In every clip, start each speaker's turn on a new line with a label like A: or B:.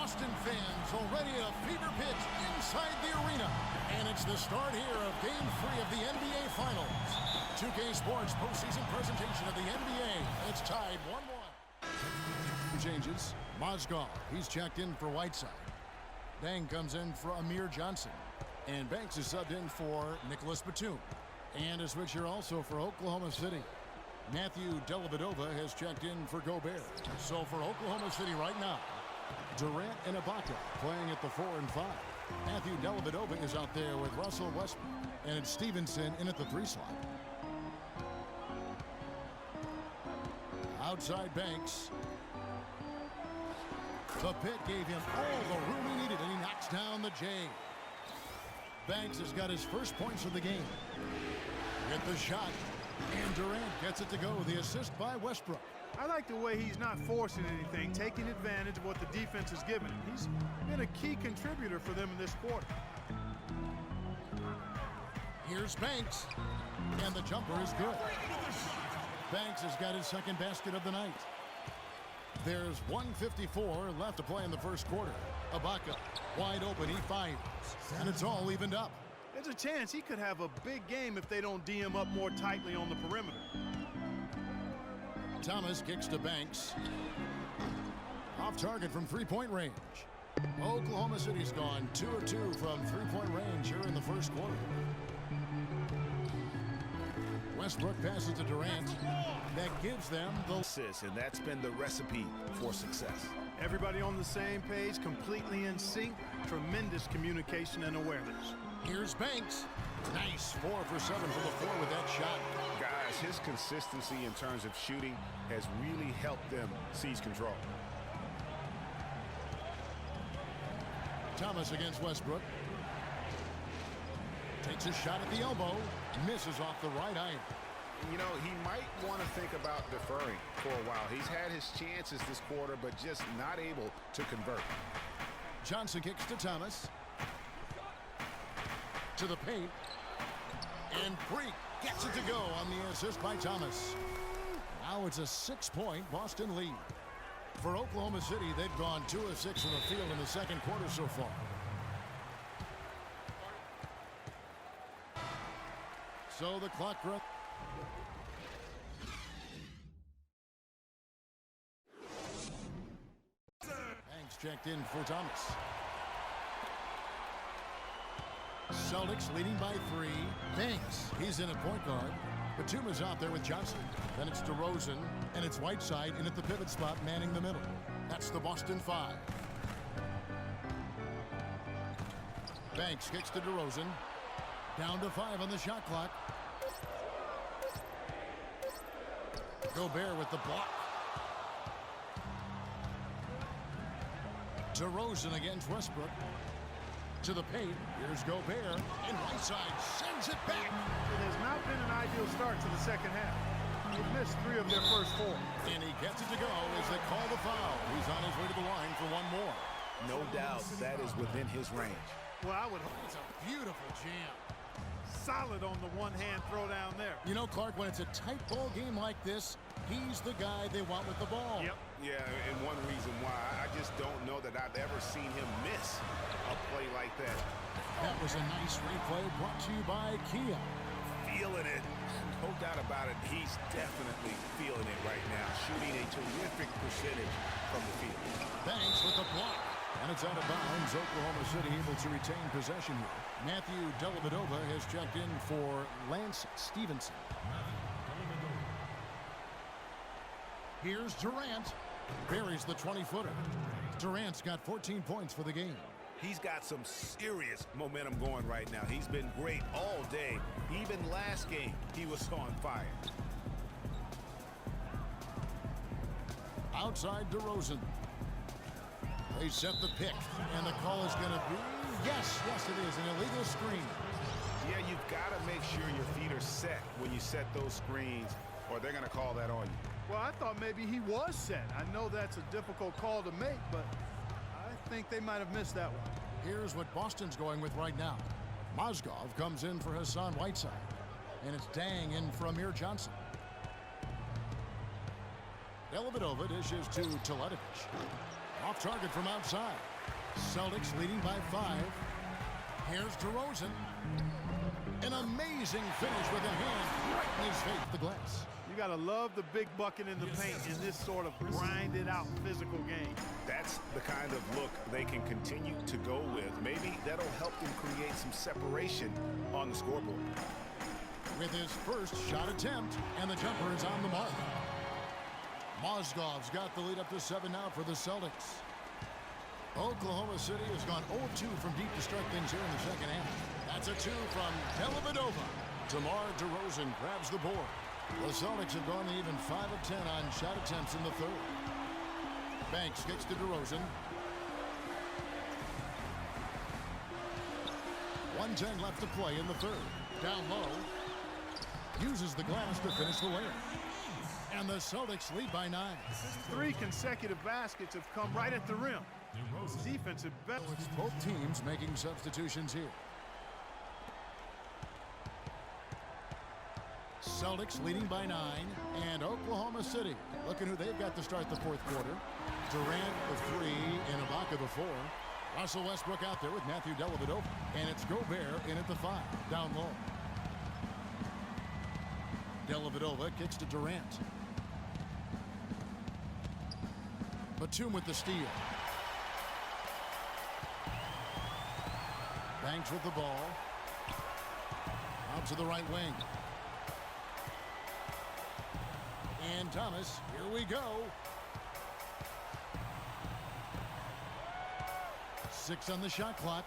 A: Boston fans already a fever pitch inside the arena. And it's the start here of Game 3 of the NBA Finals. 2K Sports postseason presentation of the NBA. It's tied 1-1. Changes. Mozgov, he's checked in for Whiteside. Dang comes in for Amir Johnson. And Banks is subbed in for Nicholas Batum. And a switch here also for Oklahoma City. Matthew Dellavedova has checked in for Gobert. So for Oklahoma City right now, Durant and Ibaka playing at the 4 and 5. Matthew Dellavedova is out there with Russell Westbrook. And it's Stevenson in at the 3 slot. Outside Banks. The pick gave him all the room he needed, and he knocks down the J. Banks has got his first points of the game. Get the shot, and Durant gets it to go. The assist by Westbrook.
B: I like the way he's not forcing anything, taking advantage of what the defense has given him. He's been a key contributor for them in this quarter.
A: Here's Banks, and the jumper is good. Banks has got his second basket of the night. There's 1:54 left to play in the first quarter. Ibaka, wide open, he fires, and it's all evened up.
B: There's a chance he could have a big game if they don't D him up more tightly on the perimeter.
A: Thomas kicks to Banks. Off target from three-point range. Oklahoma City's gone 2 of 2 from three-point range here in the first quarter. Westbrook passes to Durant. That gives them the
C: assist, and that's been the recipe for success.
B: Everybody on the same page, completely in sync. Tremendous communication and awareness.
A: Here's Banks. Nice 4 for 7 from the floor with that shot.
C: Guys, his consistency in terms of shooting has really helped them seize control.
A: Thomas against Westbrook. Takes a shot at the elbow. Misses off the right iron.
C: You know, he might want to think about deferring for a while. He's had his chances this quarter, but just not able to convert.
A: Johnson kicks to Thomas. To the paint. And Creek gets it to go on the assist by Thomas. Now it's a 6-point Boston lead. For Oklahoma City, they've gone 2 of 6 from the field in the second quarter so far. So the clock runs. Banks checked in for Thomas. Celtics leading by 3. Banks, he's in at point guard. Batum is out there with Johnson. Then it's DeRozan, and it's Whiteside in at the pivot spot, manning the middle. That's the Boston 5. Banks kicks to DeRozan. Down to 5 on the shot clock. Gobert with the block. DeRozan against Westbrook. To the paint. Here's Gobert. And Whiteside sends it back.
B: It has not been an ideal start to the second half. They've missed 3 of their first 4.
A: And he gets it to go as they call the foul. He's on his way to the line for one more.
C: No doubt that is within his range.
B: Well, I would hope
A: It's a beautiful jam.
B: solid on the one-hand throw down there.
A: You know, Clark, when it's a tight ball game like this, he's the guy they want with the ball.
B: Yep.
C: Yeah, and one reason why, I just don't know that I've ever seen him miss a play like that.
A: That was a nice replay brought to you by Kia.
C: Feeling it. No doubt about it, he's definitely feeling it right now. Shooting a terrific percentage from the field.
A: Banks with the block. And it's out of bounds. Oklahoma City able to retain possession here. Matthew Dellavedova has checked in for Lance Stevenson. Here's Durant. Buries the 20-footer. Durant's got 14 points for the game.
C: He's got some serious momentum going right now. He's been great all day. Even last game, he was on fire.
A: Outside DeRozan. They set the pick, and the call is going to be, yes, it is, an illegal screen.
C: Yeah, you've got to make sure your feet are set when you set those screens, or they're going to call that on you.
B: Well, I thought maybe he was set. I know that's a difficult call to make, but I think they might have missed that one.
A: Here's what Boston's going with right now. Mozgov comes in for Hassan Whiteside, and it's Dang in for Amir Johnson. Dellavedova dishes to Teletovic. Off target from outside. Celtics leading by 5. Here's DeRozan. An amazing finish with a hand right in his face, the glass.
B: You got to love the big bucket in the paint in this sort of grinded-out physical game.
C: That's the kind of look they can continue to go with. Maybe that'll help them create some separation on the scoreboard.
A: With his first shot attempt, and the jumper is on the mark. Mozgov's got the lead up to 7 now for the Celtics. Oklahoma City has gone 0-2 from deep to start things here in the second half. That's a 2 from Dellavedova. DeMar DeRozan grabs the board. The Celtics have gone even 5 of 10 on shot attempts in the third. Banks gets to DeRozan. 1:10 left to play in the third. Down low. Uses the glass to finish the layup. And the Celtics lead by 9.
B: 3 consecutive baskets have come right at the rim. Defensive best.
A: It's both teams making substitutions here. Celtics leading by 9, and Oklahoma City looking who they've got to start the fourth quarter. Durant the 3 and Ibaka the 4. Russell Westbrook out there with Matthew Dellavedova, and it's Gobert in at the 5, down low. Dellavedova kicks to Durant. Batum with the steal. Banks with the ball. Out to the right wing. And Thomas, here we go. 6 on the shot clock.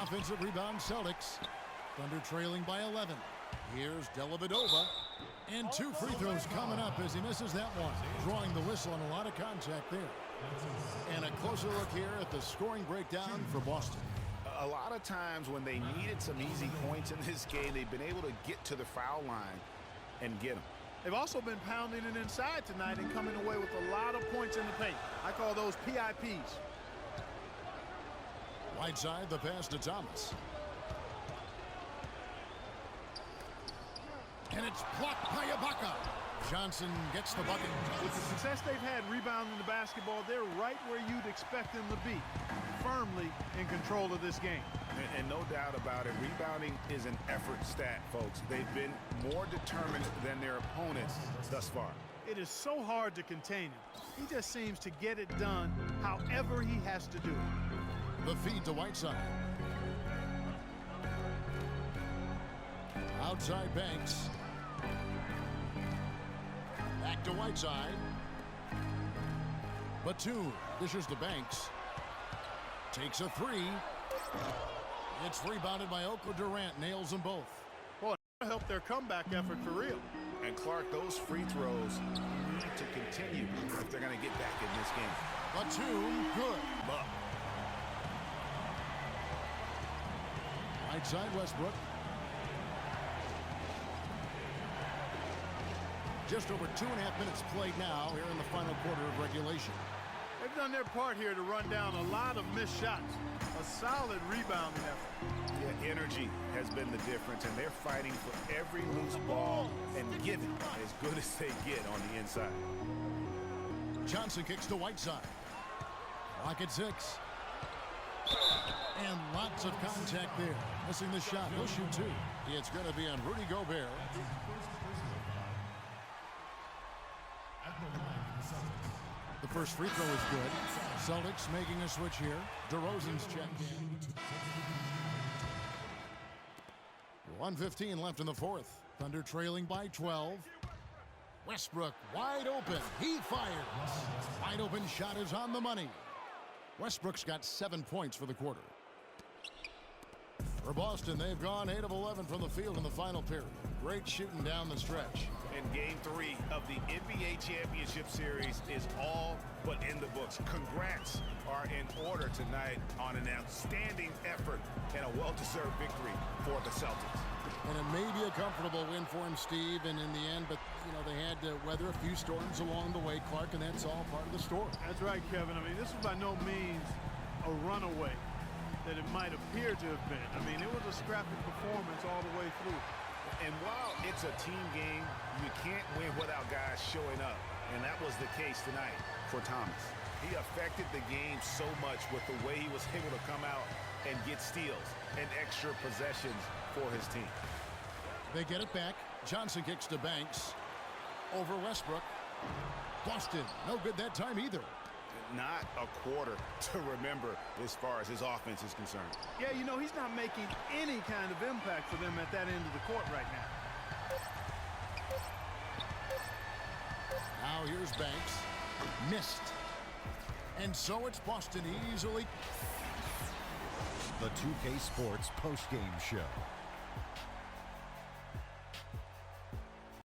A: Offensive rebound, Celtics. Thunder trailing by 11. Here's Dellavedova. And 2 free throws coming up as he misses that one. Drawing the whistle on a lot of contact there. And a closer look here at the scoring breakdown for Boston.
C: A lot of times when they needed some easy points in this game, they've been able to get to the foul line and get them.
B: They've also been pounding it inside tonight and coming away with a lot of points in the paint. I call those PIPs.
A: Whiteside, the pass to Thomas. And it's blocked by Ibaka. Johnson gets the bucket.
B: With the success they've had rebounding the basketball, they're right where you'd expect them to be. Firmly in control of this game.
C: And no doubt about it, rebounding is an effort stat, folks. They've been more determined than their opponents thus far.
B: It is so hard to contain him. He just seems to get it done however he has to do it.
A: The feed to Whiteside. Outside Banks. Back to Whiteside. Batum dishes to Banks. Takes a 3. It's rebounded by Oakland. Durant nails them both.
B: Boy, that'll help their comeback effort for real.
C: And Clark, those free throws need to continue if they're going to get back in this game.
A: Batum, good.
C: Look.
A: Outside Westbrook. Just over 2.5 minutes played now here in the final quarter of regulation.
B: They've done their part here to run down a lot of missed shots. A solid rebounding effort.
C: Yeah, energy has been the difference, and they're fighting for every loose ball and giving as good as they get on the inside.
A: Johnson kicks to Whiteside. Clock at 6. And lots of contact there. Missing the shot. He'll shoot 2. It's going to be on Rudy Gobert. The first free throw is good. Celtics making a switch here. DeRozan's checked. 1:15 left in the fourth. Thunder trailing by 12. Westbrook wide open. He fires. Wide open shot is on the money. Westbrook's got 7 points for the quarter. For Boston, they've gone 8 of 11 from the field in the final period. Great shooting down the stretch.
C: And Game 3 of the NBA Championship Series is all but in the books. Congrats are in order tonight on an outstanding effort and a well-deserved victory for the Celtics.
A: And it may be a comfortable win for him, Steve, and in the end, but, you know, they had to weather a few storms along the way, Clark, and that's all part of the story.
B: That's right, Kevin. I mean, this was by no means a runaway that it might appear to have been. I mean, it was a scrappy performance all the way through.
C: And while it's a team game, you can't win without guys showing up. And that was the case tonight for Thomas. He affected the game so much with the way he was able to come out and get steals and extra possessions for his team.
A: They get it back. Johnson kicks to Banks. Over Westbrook. Busted. No good that time either.
C: Not a quarter to remember as far as his offense is concerned.
B: Yeah, you know, he's not making any kind of impact for them at that end of the court right now.
A: Now here's Banks. Missed. And so it's Boston easily.
D: The 2K Sports postgame show.